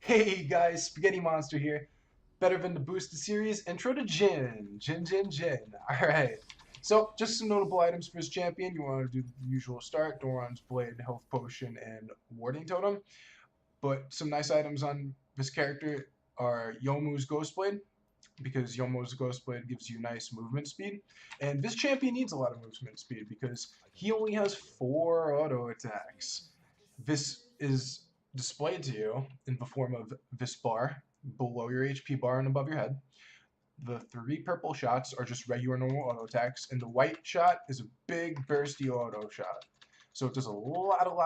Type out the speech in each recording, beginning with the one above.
Hey guys, Spaghetti Monster here. Better than the boosted series, intro to Jhin. Jhin. Alright. So, just some notable items for his champion. You want to do the usual start, Doran's Blade, Health Potion, and Warding Totem. But some nice items on this character are Yomu's Ghost Blade, because Yomu's Ghost Blade gives you nice movement speed. And this champion needs a lot of movement speed because he only has 4 auto attacks. This is displayed to you in the form of this bar below your HP bar and above your head. The 3 purple shots are just regular normal auto attacks, and the white shot is a big bursty auto shot. So it does a lot of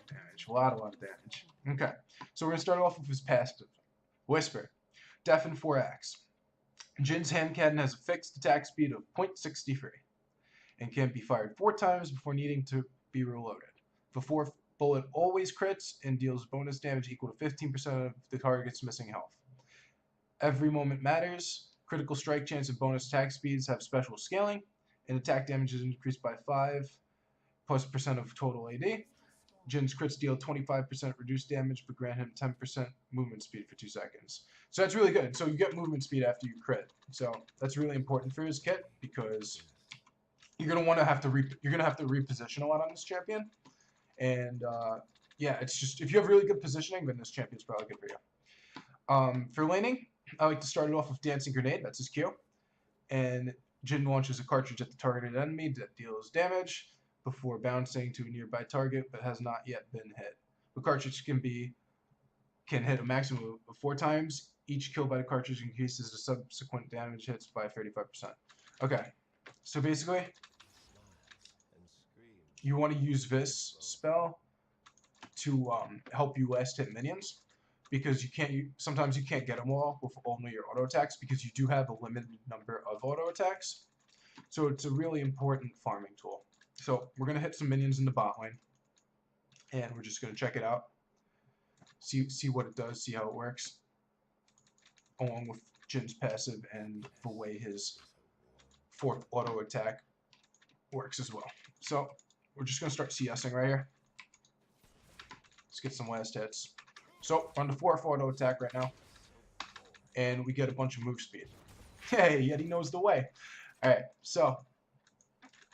damage. A lot of damage. Okay, so we're gonna start off with his passive. Whisper. Deafen 4-axe. Jin's hand cannon has a fixed attack speed of 0.63 and can be fired 4 times before needing to be reloaded. The 4th bullet always crits and deals bonus damage equal to 15% of the target's missing health. Every moment matters. Critical strike chance and bonus attack speeds have special scaling, and attack damage is increased by 5+% of total AD. Jin's crits deal 25% reduced damage, but grant him 10% movement speed for 2 seconds. So that's really good. So you get movement speed after you crit. So that's really important for his kit because you're gonna want to have to reposition a lot on this champion. And yeah, it's just if you have really good positioning, then this champion's probably good for you. For laning, I like to start it off with Dancing Grenade. That's his Q. And Jhin launches a cartridge at the targeted enemy that deals damage before bouncing to a nearby target but has not yet been hit. The cartridge can hit a maximum of 4 times. Each kill by the cartridge increases the subsequent damage hits by 35%. Okay, so basically, you want to use this spell to help you last hit minions, because sometimes you can't get them all with only your auto attacks because you do have a limited number of auto attacks. So it's a really important farming tool. So we're gonna hit some minions in the bot lane, and we're just gonna check it out, see what it does, see how it works, along with Jin's passive and the way his 4th auto attack works as well. So we're just gonna start CSing right here. Let's get some last hits. So we're on the 4th auto attack right now, and we get a bunch of move speed. Hey, Yeti knows the way. Alright, so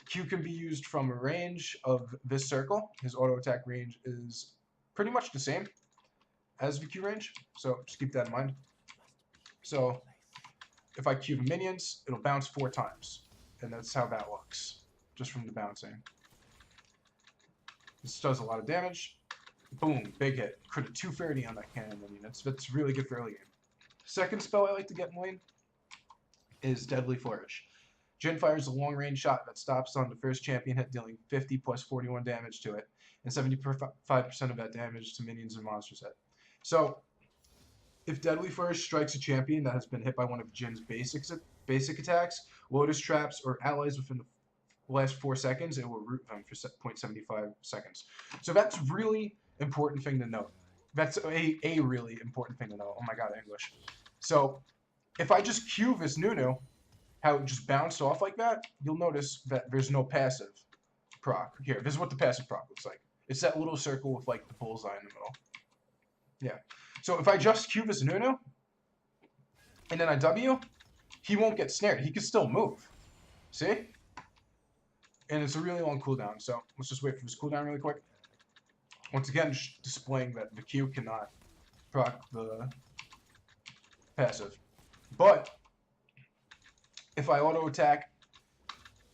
Q can be used from a range of this circle. His auto attack range is pretty much the same as the Q range, so just keep that in mind. So if I Q the minions, it'll bounce 4 times, and that's how that looks, just from the bouncing. This does a lot of damage. Boom, big hit. Crit a 230 on that cannon minion. That's really good for early game. Second spell I like to get in lane is Deadly Flourish. Jhin fires a long-range shot that stops on the first champion hit, dealing 50 plus 41 damage to it, and 75% of that damage to minions and monsters hit. So, if Deadly Flourish strikes a champion that has been hit by one of Jin's basic attacks, Lotus Traps, or allies within the last 4 seconds, it will root them for 0.75 seconds. So that's really important thing to note. That's a really important thing to know. Oh my god, English. So, if I just Q this Nunu, how it just bounced off like that, you'll notice that there's no passive proc. Here, this is what the passive proc looks like. It's that little circle with like the bullseye in the middle. Yeah. So if I just Q this Nunu, and then I W, he won't get snared. He can still move. See? And it's a really long cooldown, so let's just wait for this cooldown really quick. Once again, just displaying that the Q cannot proc the passive. But if I auto attack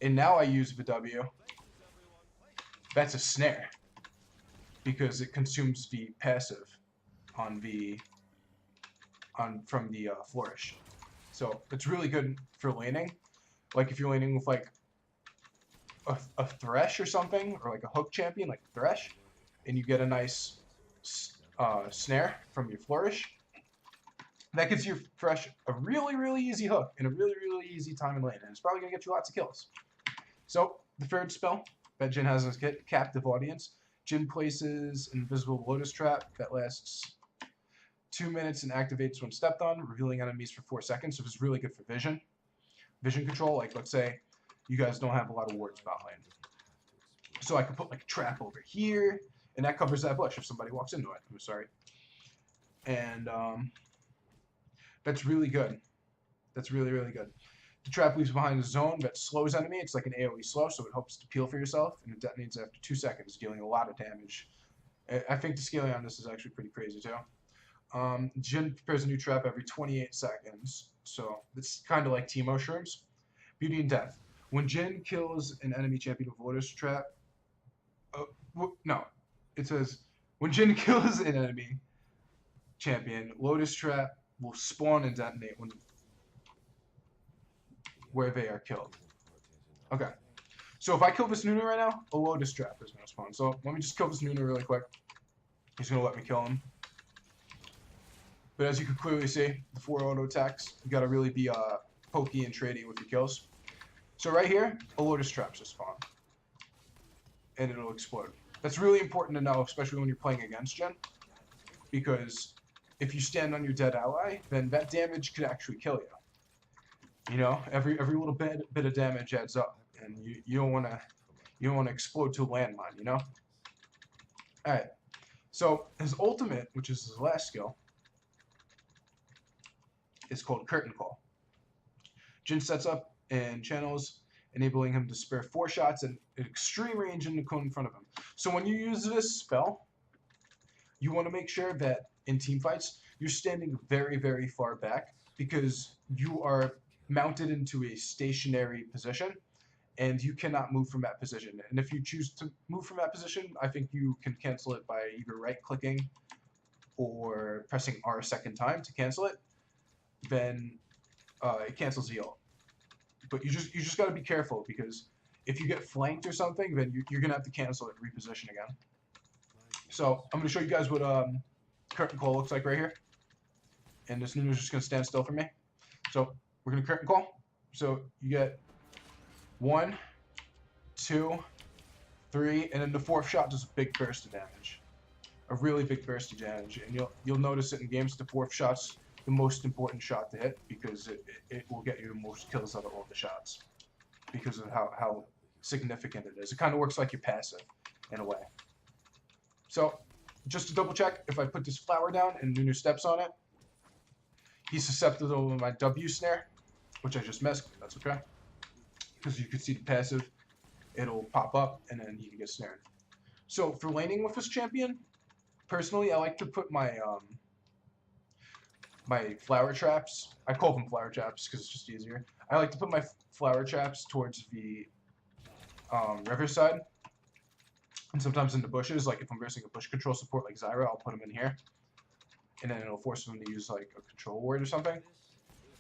and now I use the W, that's a snare because it consumes the passive from the flourish. So it's really good for laning. Like if you're laning with like a Thresh or something, or like a hook champion like Thresh, and you get a nice snare from your flourish, that gives your Thresh a really easy hook and a really easy time in lane, and it's probably going to get you lots of kills. So, the 3rd spell that Jhin has in his kit, Captive Audience. Jhin places an invisible Lotus Trap that lasts 2 minutes and activates when stepped on, revealing enemies for 4 seconds, so it's really good for vision control. Like, let's say you guys don't have a lot of wards bot lane. So I could put like a trap over here, and that covers that bush if somebody walks into it. I'm sorry. And that's really good. That's really, really good. The trap leaves behind a zone that slows enemy. It's like an AoE slow, so it helps to peel for yourself, and it detonates after 2 seconds, dealing a lot of damage. I think the scaling on this is actually pretty crazy too. Jhin prepares a new trap every 28 seconds, so it's kind of like Teemo Shrooms. Beauty and Death. When Jhin kills an enemy champion with Lotus Trap, no, it says when Jhin kills an enemy champion, Lotus Trap will spawn and detonate where they are killed. Okay. So if I kill this Nunu right now, a Lotus Trap is going to spawn. So let me just kill this Nunu really quick. He's going to let me kill him. But as you can clearly see, the 4 auto attacks, you got to really be pokey and tradey with your kills. So right here, a Lotus Trap just spawn. And it'll explode. That's really important to know, especially when you're playing against Jhin. Because if you stand on your dead ally, then that damage could actually kill you. You know, every little bit of damage adds up, and you don't want to explode to a landmine. You know. All right. So his ultimate, which is his last skill, is called Curtain Call. Jhin sets up and channels, enabling him to spare 4 shots at extreme range in the cone in front of him. So when you use this spell, you want to make sure that in team fights you're standing very, very far back, because you are mounted into a stationary position and you cannot move from that position. And if you choose to move from that position, I think you can cancel it by either right clicking or pressing R a second time to cancel it. Then it cancels the ult. But you just got to be careful, because if you get flanked or something, then you're gonna have to cancel it and reposition again. So I'm gonna show you guys what Curtain Call looks like right here. And this Nunu's just gonna stand still for me. So we're gonna Curtain Call. So you get 1, 2, 3, and then the 4th shot does a big burst of damage, a really big burst of damage. And you'll notice it in games. The 4th shot's the most important shot to hit, because it will get you the most kills out of all the shots, because of how significant it is. It kind of works like your passive in a way. So just to double check, if I put this flower down and Nunu steps on it, he's susceptible to my W snare, which I just missed. That's okay, because you can see the passive, it'll pop up and then he can get snared. So for laning with this champion, personally, I like to put my my flower traps. I call them flower traps because it's just easier. I like to put my flower traps towards the riverside, and sometimes in the bushes. Like if I'm versing a bush control support like Zyra, I'll put them in here, and then it'll force them to use like a control ward or something.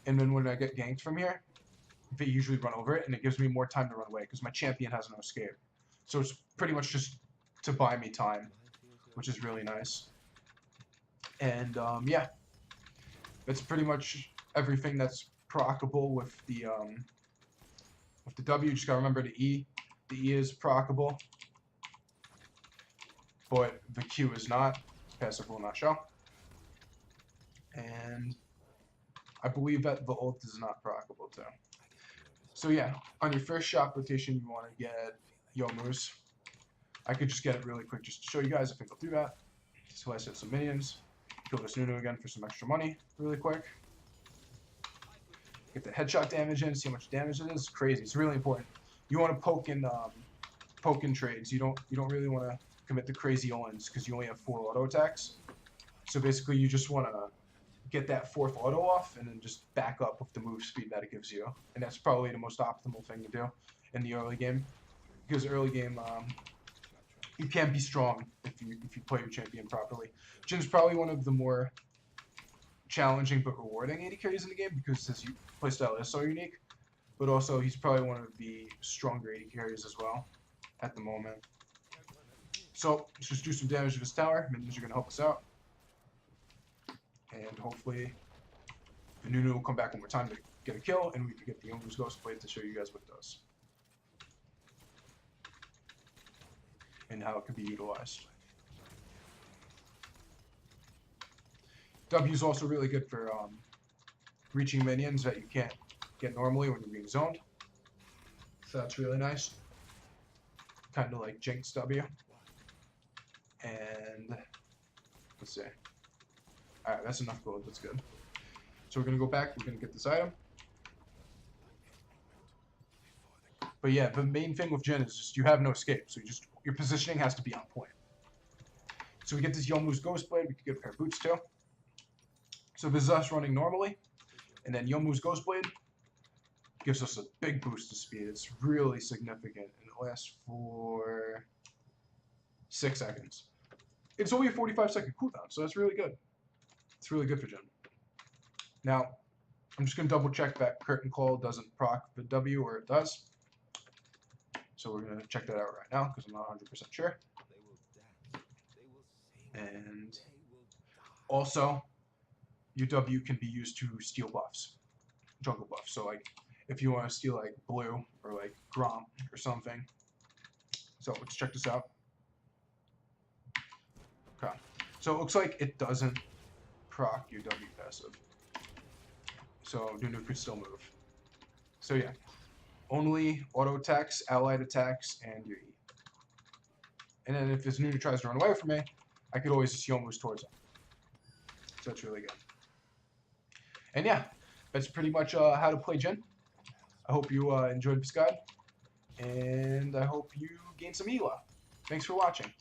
And then when I get ganked from here, they usually run over it, and it gives me more time to run away because my champion has no escape. So it's pretty much just to buy me time, which is really nice. And yeah, that's pretty much everything that's proccable with the W. You just gotta remember the E. The E is proccable, but the Q is not. Passive will not show. And I believe that the ult is not proccable too. So yeah, on your first shop rotation, you want to get Youmuu's. I could just get it really quick just to show you guys. I think I'll do that. So I set some minions. Kill this Nunu again for some extra money really quick. Get the headshot damage in, see how much damage it is. It's crazy. It's really important. You want to poke in trades. You don't really want to commit the crazy owns because you only have 4 auto attacks. So basically you just want to get that 4th auto off and then just back up with the move speed that it gives you. And that's probably the most optimal thing to do in the early game, because early game you can be strong if you play your champion properly. Jhin's probably one of the more challenging but rewarding AD carries in the game because his playstyle is so unique, but also he's probably one of the stronger AD carries as well at the moment. So let's just do some damage to this tower. Minions are going to help us out. And hopefully the Nunu will come back one more time to get a kill, and we can get the Youmuu's Ghostblade to show you guys what it does and how it can be utilized. W is also really good for reaching minions that you can't get normally when you're being zoned. So that's really nice. Kind of like Jinx W. And let's see. Alright, that's enough gold. That's good. So we're going to go back. We're going to get this item. But yeah, the main thing with Jhin is just you have no escape. So your positioning has to be on point. So we get this Yomu's Ghost Blade. We could get a pair of boots too. So this is us running normally. And then Yomu's Ghost Blade gives us a big boost to speed. It's really significant. And it lasts for 6 seconds. It's only a 45-second cooldown, so that's really good. It's really good for Jhin. Now, I'm just going to double check that Curtain Call doesn't proc the W, or it does. So we're going to check that out right now, because I'm not 100% sure. And also, UW can be used to steal buffs, jungle buffs. So like, if you want to steal like blue or like Gromp or something. So let's check this out. Okay. So it looks like it doesn't proc your W passive. So Nunu could still move. So yeah, only auto attacks, allied attacks, and your E. And then if this Nunu tries to run away from me, I could always just Yomu's towards him. So that's really good. And yeah, that's pretty much how to play Jhin. I hope you enjoyed this guide, and I hope you gained some ELA. Thanks for watching.